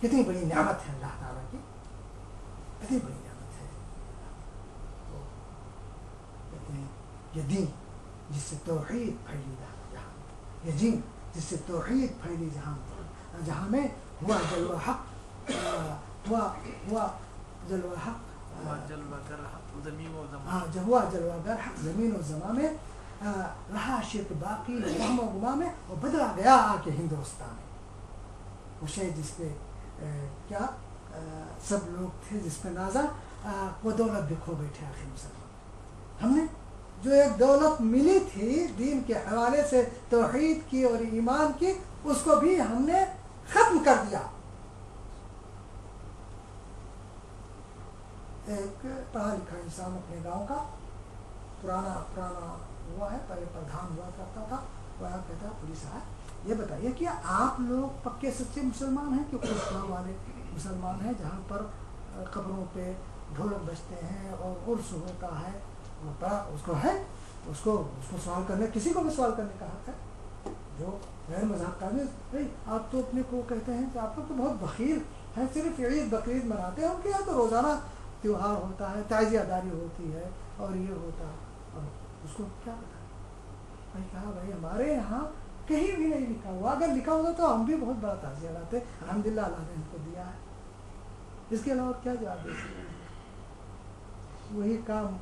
कितनी बड़ी नेमत है अल्लाह ताला की, कितनी बड़ी नेमत है। तो कहते हैं ये दीन जिससे तौहीद फैली जहाँ, ये दीन जिससे तौहीद फैली जहाँ, जहाँ में हुआ जलवा हक, हुआ जलवा हक, जब हुआ जलवागर हक ज़मीन और ज़मा में, रहा शिर्क बाकी वहम और गुमा में, और बदला गया आके हिंदुस्तान में। वो शय जिस पे क्या सब लोग थे जिस पे नाजा, वो दौलत भी खो बैठे आखिर मुसलमान। हमने जो एक दौलत मिली थी दीन के हवाले से, तौहीद की और ईमान की, उसको भी हमने ख़त्म कर दिया। एक पढ़ा लिखा इंसान अपने गांव का पुराना हुआ है, पहले प्रधान हुआ करता था, वो आया कहता है पुलिस आया, ये बताइए कि आप लोग पक्के सच्चे मुसलमान हैं कि कुछ वाले मुसलमान हैं जहाँ पर कब्रों पे ढोलक बजते हैं और उर्स होता है, वो बड़ा उसको है, उसको सवाल करने, किसी को भी सवाल करने का हक है। जो गैर मज़हब का भी, आप तो अपने को कहते हैं कि आप लोग तो बहुत बखील हैं, सिर्फ ईद बकरीद मनाते हैं, उनके यहाँ तो रोज़ाना त्यौहार होता है, ताज़ियादारी होती है और ये होता है, और उसको क्या बताएं। भाई कहा भाई हमारे यहाँ कहीं भी नहीं लिखा हुआ, अगर लिखा होगा तो हम भी बहुत बड़ा ताज़िया लाते, अल्हम्दुलिल्लाह अल्लाह ने हमको दिया है, इसके अलावा क्या जवाब दे सकते हैं। वही काम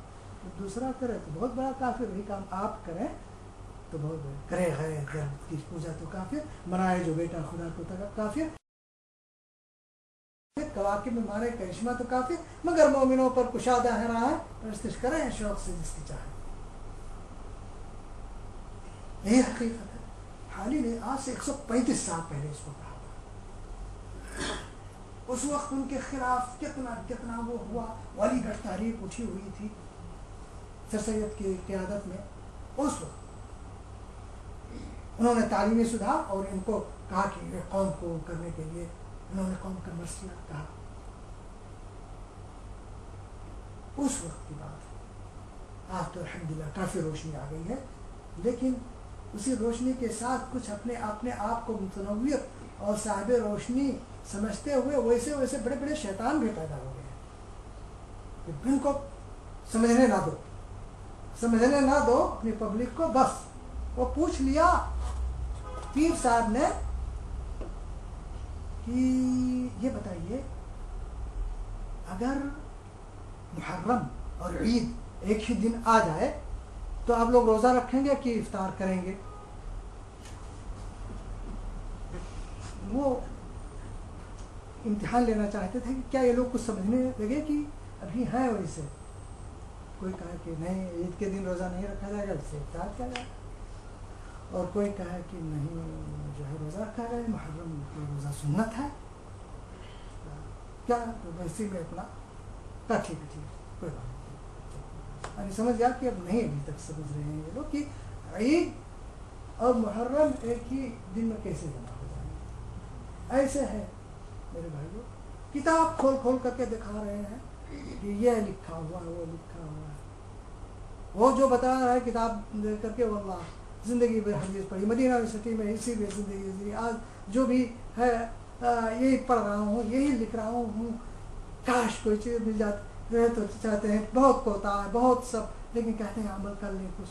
दूसरा करे तो बहुत बड़ा काफिर, वही काम आप करें तो बहुत बड़ा, करे गैर की पूजा तो काफिर, मनाए जो बेटा खुदा को काफिर, कवाकिब में मारे करिश्मा तो काफिर, मगर मोमिनों पर कुशादा है रहा है, परस्तिश करें शौक से जिसकी चाहे। यही हकीकत है। हाल ही ने आज से 135 साल पहले इसको कहा था। उस वक्त उनके खिलाफ कितना वो हुआ, वालीगढ़ तहरीक उठी हुई थी सर सैयद की क़यादत में। उस वक्त उन्होंने तालीमी सुधार और इनको कहा कि ये कौम को करने के लिए उन्होंने कौम का मसला कहा। उस वक्त की बात है। आज तो अल्हम्दुलिल्लाह काफ़ी रोशनी आ गई है, लेकिन उसी रोशनी के साथ कुछ अपने आप को मुतनव्विर और साहिब रोशनी समझते हुए वैसे वैसे बड़े बड़े शैतान भी पैदा हो गए हैं। इनको समझने ना दो अपनी पब्लिक को। बस वो पूछ लिया पीर साहब ने कि ये बताइए, अगर मुहर्रम और ईद एक ही दिन आ जाए तो आप लोग रोज़ा रखेंगे कि इफ्तार करेंगे? वो इम्तिहान लेना चाहते थे कि क्या ये लोग कुछ समझने लगे कि अभी हैं वैसे। कोई कहा कि नहीं, ईद के दिन रोज़ा नहीं रखा जाएगा, इससे इफ्तार किया जाएगा। और कोई कहा कि नहीं, जो है रोज़ा रखा जाए, मुहर्रम को रोज़ा सुन्नत है क्या, तो वैसे में अपना का ठीक है कोई बात नहीं। अरे समझ गया कि अब नहीं, अभी तक समझ रहे हैं ये लोग कि ईद और मुहर्रम एक ही दिन में कैसे जमा हो जाएंगे। ऐसे है मेरे भाइयों, किताब खोल करके दिखा रहे हैं कि ये लिखा हुआ है, वो लिखा हुआ है। वो जो बता रहा है किताब देख करके, वल्लाह ज़िंदगी भर हदीस पढ़ी, मदीना यूनिवर्सिटी में इसी भी ज़िंदगी, आज जो भी है यही पढ़ रहा हूँ, यही लिख रहा हूँ। काश कोई चीज़ मिल जाती है तो चाहते हैं, बहुत कोता है, बहुत सब, लेकिन कहते हैं अमल कर लें कुछ।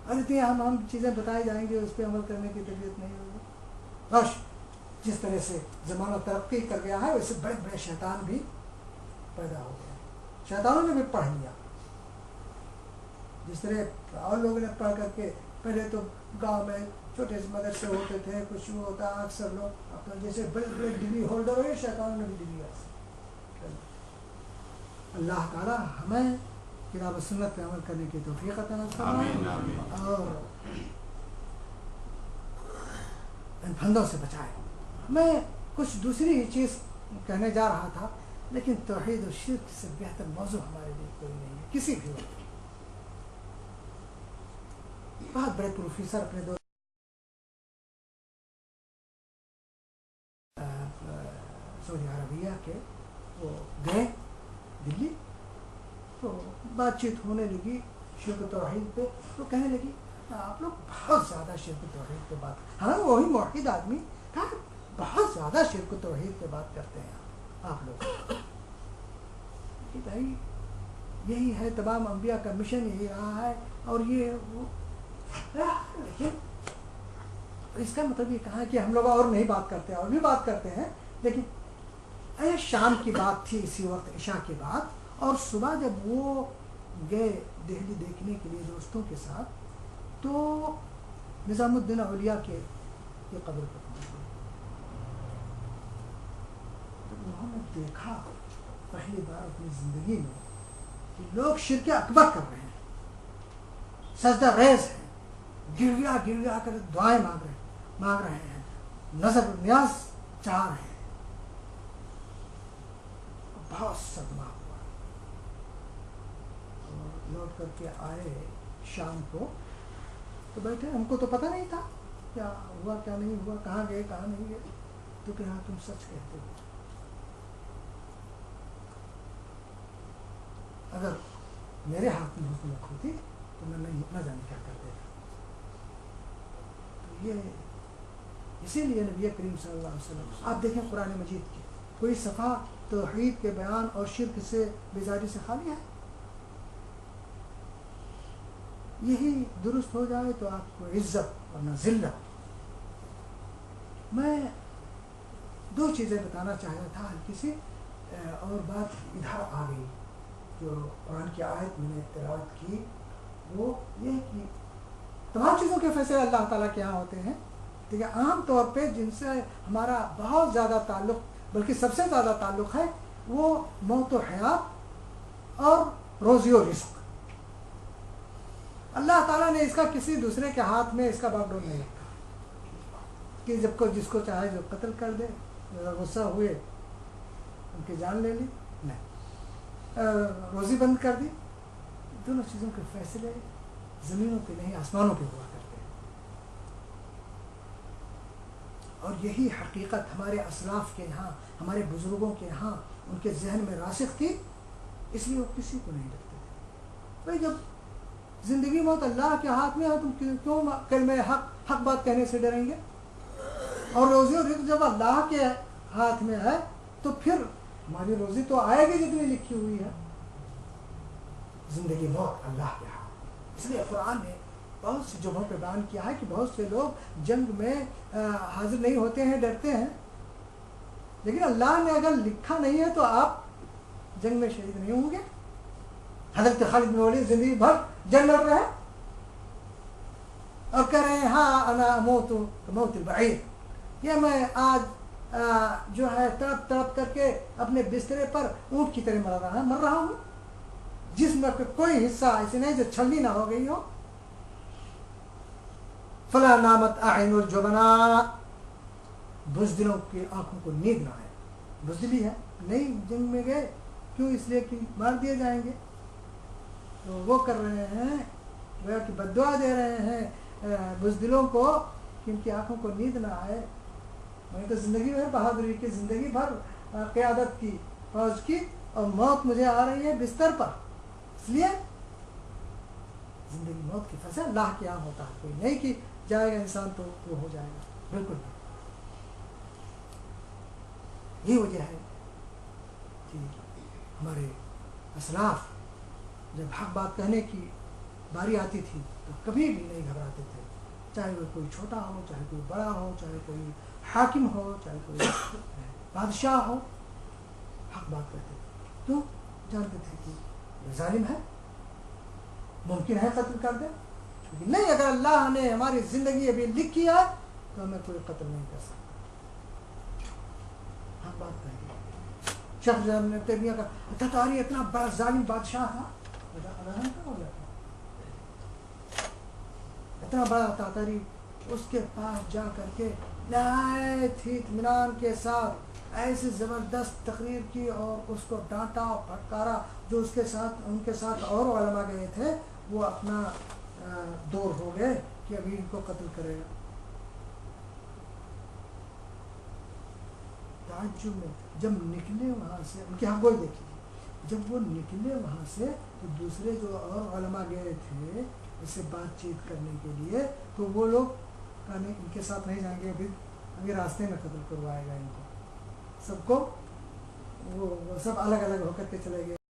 अरे इतनी हम चीज़ें बताई जाएंगे, उस पर अमल करने की तबीयत नहीं होगी। बस जिस तरह से ज़माना तरक्की कर गया है, वैसे बड़े बड़े शैतान भी पैदा हो गए। शैतानों ने भी पढ़ लिया, जिस तरह और लोगों ने पढ़ करके, पहले तो गांव में छोटे से मदरसे होते थे, कुछ वो होता, अक्सर लोग अपना जैसे बड़े बड़े डिग्री होल्डर हुए, शैतानों ने भी डिग्री ऐसे। अल्लाह ताला हमें किताब सुन्नत पे अमल करने की तौफीक अता फरमाए और इन फंदों से बचाए। मैं कुछ दूसरी ही चीज़ कहने जा रहा था, लेकिन तौहीद और शिर्क से बेहतर मौजू हमारे लिए कोई नहीं है किसी भी वक्त। बहुत बड़े प्रोफेसर अपने दो सऊदी अरबिया के वो गए दिल्ली, तो बातचीत होने लगी शिर्क तौहीद पे। तो कहने लगी आप लोग बहुत ज़्यादा शिर्क तौहीद पे बात, हाँ वही मुवहिद आदमी कहा بہت زیادہ شرک و توحید پہ بات کرتے ہیں آپ لوگ کہ بھائی یہی ہے تمام انبیاء کا مشن، یہی رہا ہے، اور یہ وہ، لیکن اس کا مطلب یہ کہا کہ ہم لوگ اور نہیں بات کرتے، اور بھی بات کرتے ہیں، لیکن شام کی بات تھی اسی وقت عشاء کے بعد، اور صبح جب وہ گئے دہلی دیکھنے کے لیے دوستوں کے ساتھ، تو نظام الدین اولیاء کے یہ قبر پر پہنچ گئے. تو انہوں نے دیکھا پہلی بار اپنی زندگی میں کہ لوگ شرک اکبر کر رہے ہیں، سجدہ ریز ہیں، گریا گریا کر دعائیں مانگ رہے ہیں، نظر نیاز چاہ رہے ہیں. بہت صدمہ ہوا، اور لوٹ کر کے آئے شام کو، تو بیٹھے، ہم کو تو پتہ نہیں تھا کیا ہوا کیا نہیں ہوا، کہاں گئے کہاں نہیں گئے. تو کہ ہاں تم سچ کہتے ہو، اگر میرے ہاتھ میں حکومت ہوتی تو میں نہ جانے کیا کر دیتا. تو یہ اسی لیے نبی کریم صلی اللہ علیہ وسلم، آپ دیکھیں قرآن مجید کی کوئی صفحہ توحید کے بیان اور شرک سے بیزاری سے خالی ہے. یہی درست ہو جائے تو آپ کو عزت اور نہ ذلت. میں دو چیزیں بتانا چاہ رہا تھا ہلکی سی، اور بات ادھر آ گئی. جو قرآن کی آیت میں نے تلاوت کی وہ یہ کہ تمام چیزوں کے فیصلے اللہ تعالیٰ کے یہاں ہوتے ہیں، ٹھیک ہے. عام طور پہ جن سے ہمارا بہت زیادہ تعلق، بلکہ سب سے زیادہ تعلق ہے، وہ موت و حیات اور روزی و رزق. اللہ تعالیٰ نے اس کا کسی دوسرے کے ہاتھ میں اس کا باغ ڈور نہیں رکھا کہ جب کو جس کو چاہے جو قتل کر دے، غصہ ہوئے ان کی جان لے لی، نہیں، روزی بند کر دی. دونوں چیزوں کے فیصلے زمینوں پہ نہیں آسمانوں پہ ہوا کرتے ہیں. اور یہی حقیقت ہمارے اسلاف کے یہاں، ہمارے بزرگوں کے یہاں ان کے ذہن میں راسخ تھی، اس لیے وہ کسی کو نہیں ڈرتے تھے. بھائی جب زندگی موت اللہ کے ہاتھ میں ہے، تم کیوں کلمہ حق بات کہنے سے ڈریں گے؟ اور روزی اور رزق جب اللہ کے ہاتھ میں ہے تو پھر ہماری روزی تو آئے گی جتنی لکھی ہوئی ہے. زندگی موت اللہ کے ہاتھ. اس لیے قرآن نے بہت سی جگہوں پہ بیان کیا ہے کہ بہت سے لوگ جنگ میں حاضر نہیں ہوتے ہیں، ڈرتے ہیں، لیکن اللہ نے اگر لکھا نہیں ہے تو آپ جنگ میں شہید نہیں ہوں گے. حضرت خالد بن ولید زندگی بھر جنگ لڑ رہے ہیں اور کہہ رہے ہیں ہاں انا موت موت البعیر، یہ میں آج جو ہے تڑپ تڑپ کر کے اپنے بسترے پر اونٹ کی طرح مر رہا ہوں، جسم میں کوئی حصہ ایسے نہیں جو چھلنی نہ ہو گئی ہو. فلا نامت اعین الجبناء، بزدلوں کی آنکھوں کو نیند نہ آئے. بزدلی ہے، نہیں جنگ میں گئے، کیوں؟ اس لیے کہ مار دیے جائیں گے. تو وہ کر رہے ہیں، وہ کہ بد دعا دے رہے ہیں بزدلوں کو کہ ان کی آنکھوں کو نیند نہ آئے. میں تو زندگی میں بہادری کی، زندگی بھر قیادت کی، فوج کی، اور موت مجھے آ رہی ہے بستر پر. اس لیے زندگی موت کی فیصلہ اللہ کے یہاں ہوتا ہے، کوئی نہیں کہ جائے گا انسان تو وہ ہو جائے گا، بالکل نہیں. یہ وجہ ہے کہ ہمارے اسلاف جب حق بات کہنے کی باری آتی تھی تو کبھی بھی نہیں گھبراتے تھے، چاہے وہ کوئی چھوٹا ہو، چاہے کوئی بڑا ہو، چاہے کوئی حاکم ہو، چاہے کوئی بادشاہ ہو، حق بات کرتے تھے. کیوں؟ جانتے تھے کہ یہ ظالم ہے، ممکن ہے قتل کر دے، لیکن نہیں، اگر اللہ نے ہماری زندگی ابھی لکھی ہے تو ہمیں کوئی قتل نہیں کر سکتا. حق بات کریں گے. شخص نے تیمیہ کا تتاری اتنا بڑا ظالم بادشاہ تھا، اتنا بڑا تاتاری، اس کے پاس جا کر کے نہایت ہی اطمینان کے ساتھ ایسی زبردست تقریر کی اور اس کو ڈانٹا اور پھٹکارا. جو اس کے ساتھ، ان کے ساتھ اور علماء گئے تھے، وہ اپنا دور ہو گئے کہ ابھی ان کو قتل کرے گا. تعجب میں جب نکلے وہاں سے، ان کے ہاں وہی دیکھیے، جب وہ نکلے وہاں سے تو دوسرے جو اور علماء گئے تھے اس سے بات چیت کرنے کے لیے، تو وہ لوگ کہنے ان کے ساتھ نہیں جائیں گے، ابھی ابھی راستے میں قتل کروائے گا ان کو سب کو. وہ سب الگ الگ ہو کر کے چلے گئے.